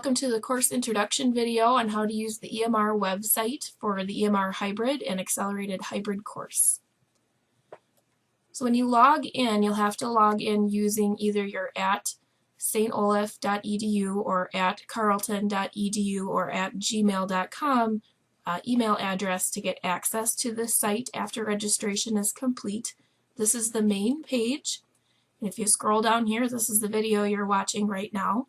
Welcome to the course introduction video on how to use the EMR website for the EMR hybrid and accelerated hybrid course. So when you log in, you'll have to log in using either your @stolaf.edu or @carleton.edu or @gmail.com email address to get access to this site after registration is complete. This is the main page. And if you scroll down here, this is the video you're watching right now.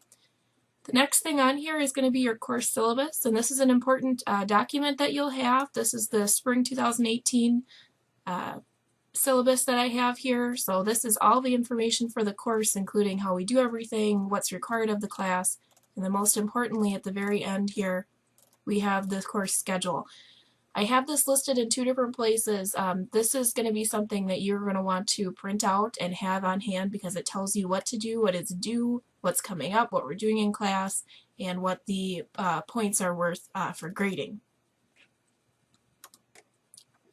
The next thing on here is going to be your course syllabus, and this is an important document that you'll have. This is the spring 2018 syllabus that I have here. So this is all the information for the course, including how we do everything, what's required of the class, and then most importantly at the very end here, we have the course schedule. I have this listed in two different places. This is going to be something that you're going to want to print out and have on hand because it tells you what to do, what is due, what's coming up, what we're doing in class, and what the points are worth for grading.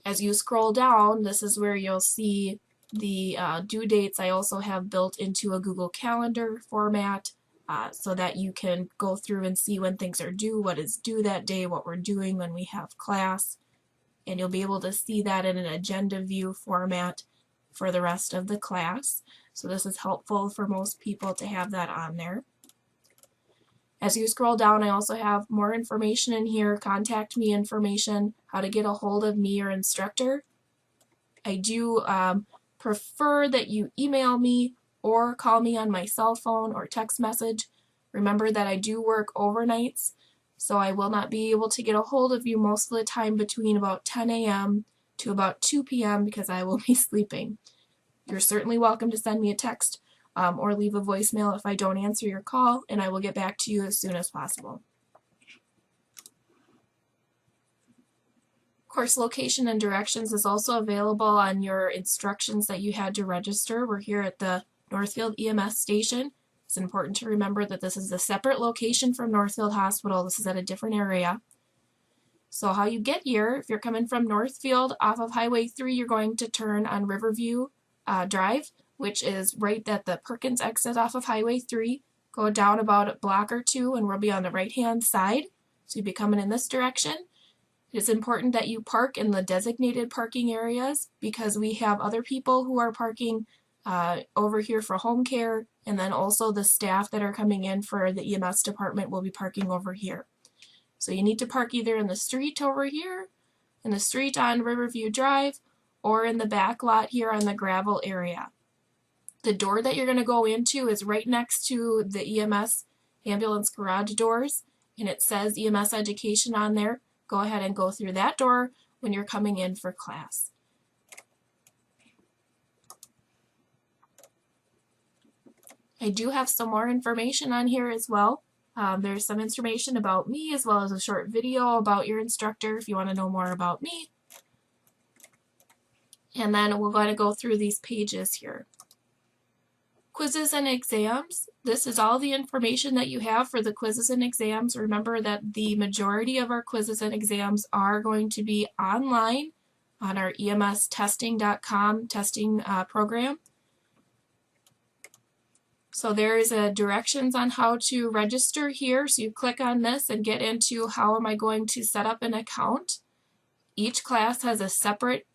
As you scroll down, this is where you'll see the due dates. I also have built into a Google Calendar format so that you can go through and see when things are due, what is due that day, what we're doing when we have class, and you'll be able to see that in an agenda view format for the rest of the class. So this is helpful for most people to have that on there. As you scroll down, I also have more information in here, contact me information, how to get a hold of me, your instructor. I do prefer that you email me or call me on my cell phone or text message. Remember that I do work overnights, so I will not be able to get a hold of you most of the time between about 10 a.m. to about 2 p.m. because I will be sleeping. You're certainly welcome to send me a text or leave a voicemail if I don't answer your call, and I will get back to you as soon as possible. Course location and directions is also available on your instructions that you had to register. We're here at the Northfield EMS station. It's important to remember that this is a separate location from Northfield Hospital. This is at a different area. So how you get here, if you're coming from Northfield off of Highway 3, you're going to turn on Riverview Drive, which is right at the Perkins exit off of Highway 3. Go down about a block or two and we'll be on the right-hand side. So you'll be coming in this direction. It is important that you park in the designated parking areas because we have other people who are parking over here for home care, and then also the staff that are coming in for the EMS department will be parking over here. So you need to park either in the street over here, in the street on Riverview Drive, or in the back lot here on the gravel area. The door that you're going to go into is right next to the EMS ambulance garage doors, and it says EMS education on there. Go ahead and go through that door when you're coming in for class. I do have some more information on here as well. There's some information about me as well as a short video about your instructor if you want to know more about me. And then we're going to go through these pages here. Quizzes and exams. This is all the information that you have for the quizzes and exams. Remember that the majority of our quizzes and exams are going to be online on our emstesting.com testing program. So there is directions on how to register here. So you click on this and get into how am I going to set up an account. Each class has a separate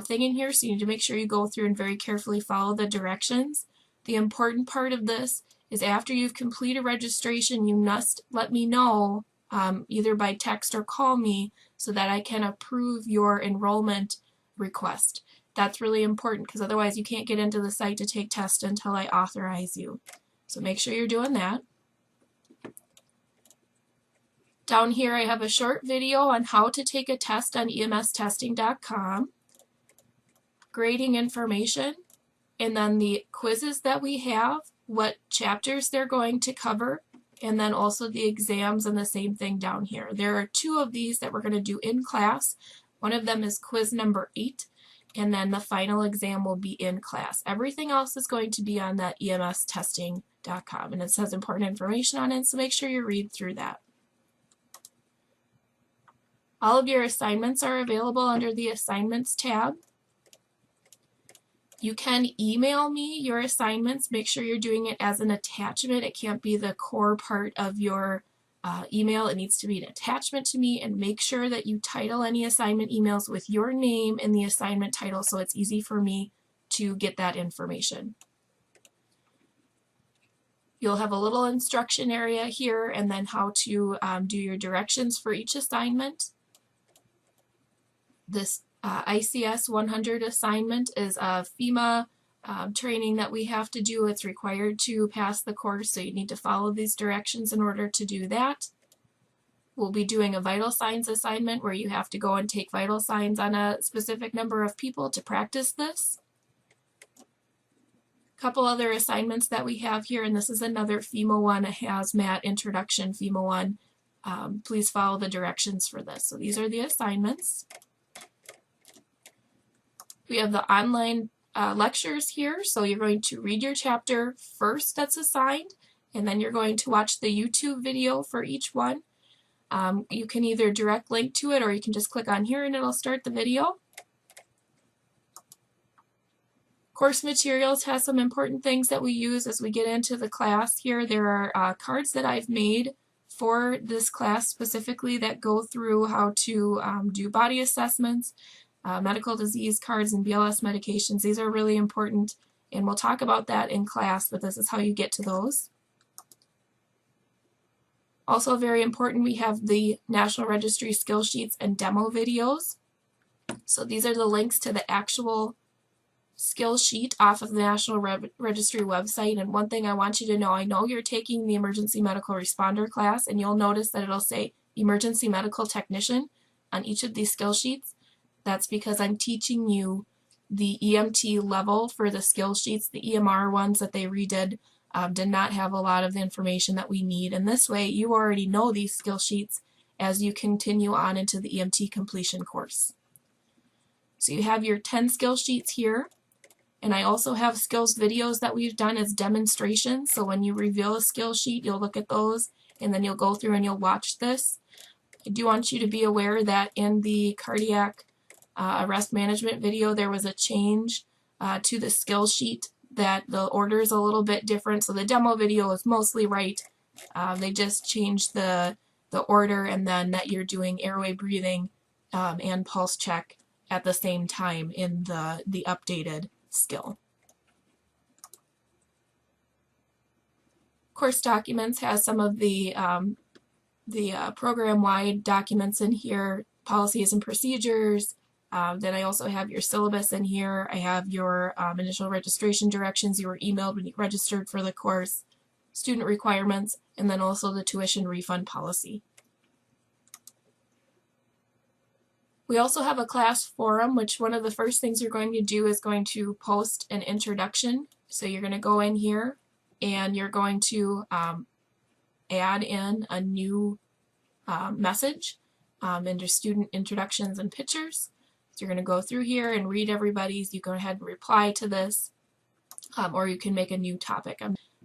thing in here, so you need to make sure you go through and very carefully follow the directions. The important part of this is after you've completed registration, you must let me know either by text or call me so that I can approve your enrollment request. That's really important because otherwise you can't get into the site to take tests until I authorize you. So make sure you're doing that. Down here I have a short video on how to take a test on emstesting.com, grading information, and then the quizzes that we have, what chapters they're going to cover, and then also the exams and the same thing down here. There are two of these that we're going to do in class. One of them is quiz number 8. And then the final exam will be in class. Everything else is going to be on that emstesting.com, and it says important information on it, so make sure you read through that. All of your assignments are available under the Assignments tab. You can email me your assignments. Make sure you're doing it as an attachment. It can't be the core part of your email. It needs to be an attachment to me, and make sure that you title any assignment emails with your name in the assignment title so it's easy for me to get that information. You'll have a little instruction area here and then how to do your directions for each assignment. This ICS 100 assignment is a FEMA training that we have to do. It's required to pass the course, so you need to follow these directions in order to do that. We'll be doing a vital signs assignment where you have to go and take vital signs on a specific number of people to practice this. A couple other assignments that we have here, and this is another FEMA one, a hazmat introduction FEMA one. Please follow the directions for this. So these are the assignments. We have the online lectures here, so you're going to read your chapter first that's assigned, and then you're going to watch the YouTube video for each one. You can either direct link to it, or you can just click on here and it'll start the video. Course materials has some important things that we use as we get into the class here. There are cards that I've made for this class specifically that go through how to do body assessments, medical disease cards, and BLS medications. These are really important, and we'll talk about that in class, but this is how you get to those. Also very important, we have the National Registry skill sheets and demo videos. So these are the links to the actual skill sheet off of the National Registry website. And one thing I want you to know, I know you're taking the Emergency Medical Responder class, and you'll notice that it'll say Emergency Medical Technician on each of these skill sheets. That's because I'm teaching you the EMT level for the skill sheets. The EMR ones that they redid did not have a lot of the information that we need. And this way, you already know these skill sheets as you continue on into the EMT completion course. So you have your 10 skill sheets here. And I also have skills videos that we've done as demonstrations. So when you reveal a skill sheet, you'll look at those, and then you'll go through and you'll watch this. I do want you to be aware that in the cardiac arrest management video, there was a change to the skill sheet that the order is a little bit different. So the demo video is mostly right. They just changed the order, and then that you're doing airway breathing and pulse check at the same time in the updated skill. Course documents has some of the program-wide documents in here, policies and procedures. Then I also have your syllabus in here. I have your initial registration directions you were emailed when you registered for the course, student requirements, and then also the tuition refund policy. We also have a class forum, which one of the first things you're going to do is going to post an introduction. So you're going to go in here and you're going to add in a new message under student introductions and pictures. So you're going to go through here and read everybody's. You go ahead and reply to this, or you can make a new topic.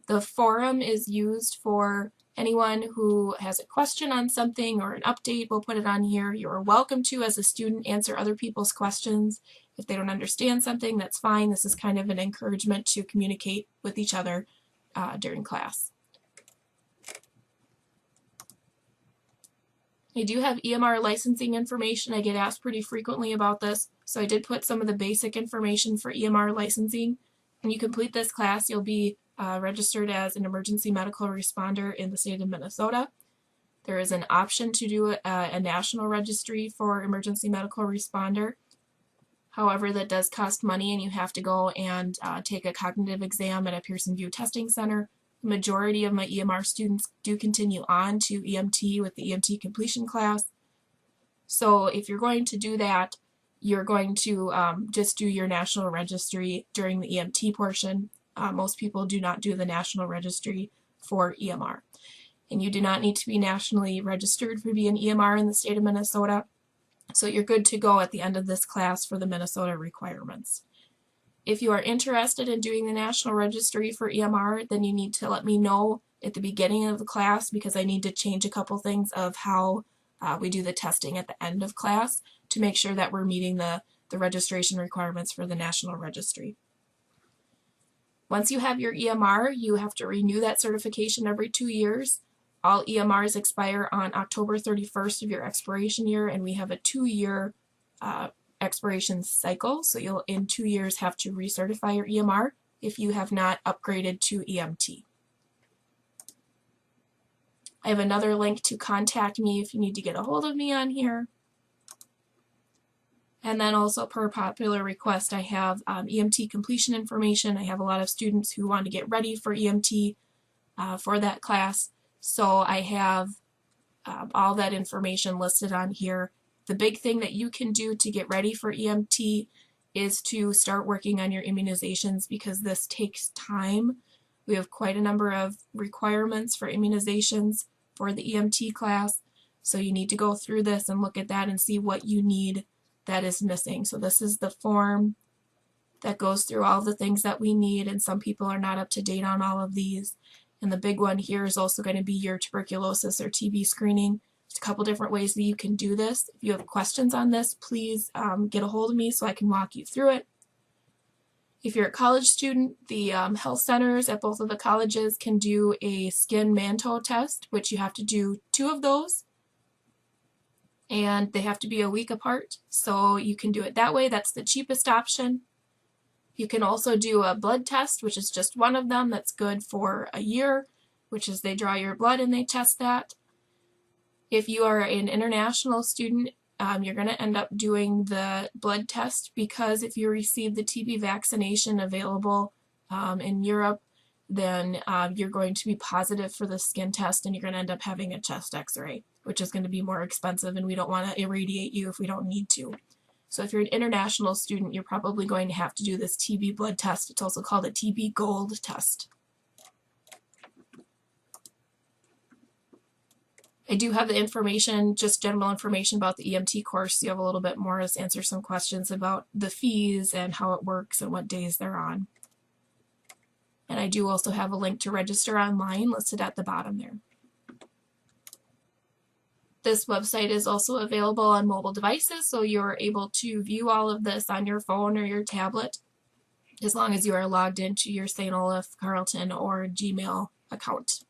The forum is used for anyone who has a question on something or an update. We'll put it on here. You're welcome to, as a student, answer other people's questions. If they don't understand something, that's fine. This is kind of an encouragement to communicate with each other during class. I do have EMR licensing information. I get asked pretty frequently about this, so I did put some of the basic information for EMR licensing. When you complete this class, you'll be registered as an emergency medical responder in the state of Minnesota. There is an option to do a national registry for emergency medical responder. However, that does cost money, and you have to go and take a cognitive exam at a Pearson VUE testing center. The majority of my EMR students do continue on to EMT with the EMT completion class. So if you're going to do that, you're going to just do your national registry during the EMT portion. Most people do not do the national registry for EMR. And you do not need to be nationally registered to be an EMR in the state of Minnesota. So you're good to go at the end of this class for the Minnesota requirements. If you are interested in doing the national registry for EMR, then you need to let me know at the beginning of the class, because I need to change a couple things of how we do the testing at the end of class to make sure that we're meeting the registration requirements for the national registry. Once you have your EMR, you have to renew that certification every 2 years. All EMRs expire on October 31st of your expiration year, and we have a 2-year expiration cycle, so you'll in 2 years have to recertify your EMR if you have not upgraded to EMT. I have another link to contact me if you need to get a hold of me on here. And then also, per popular request, I have EMT completion information. I have a lot of students who want to get ready for EMT for that class, so I have all that information listed on here. The big thing that you can do to get ready for EMT is to start working on your immunizations, because this takes time. We have quite a number of requirements for immunizations for the EMT class, so you need to go through this and look at that and see what you need that is missing. So this is the form that goes through all the things that we need, and some people are not up to date on all of these. And the big one here is also going to be your tuberculosis or TB screening. There's a couple different ways that you can do this. If you have questions on this, please get a hold of me so I can walk you through it. If you're a college student, the health centers at both of the colleges can do a skin mantle test, which you have to do 2 of those, and they have to be a week apart, so you can do it that way. That's the cheapest option. You can also do a blood test, which is just one of them that's good for a year, which is they draw your blood and they test that. If you are an international student, you're going to end up doing the blood test, because if you receive the TB vaccination available in Europe, then you're going to be positive for the skin test, and you're going to end up having a chest x-ray, which is going to be more expensive, and we don't want to irradiate you if we don't need to. So if you're an international student, you're probably going to have to do this TB blood test. It's also called a TB Gold test. I do have the information, just general information about the EMT course. You have a little bit more to answer some questions about the fees and how it works and what days they're on. And I do also have a link to register online listed at the bottom there. This website is also available on mobile devices, so you're able to view all of this on your phone or your tablet, as long as you are logged into your St. Olaf, Carleton, or Gmail account.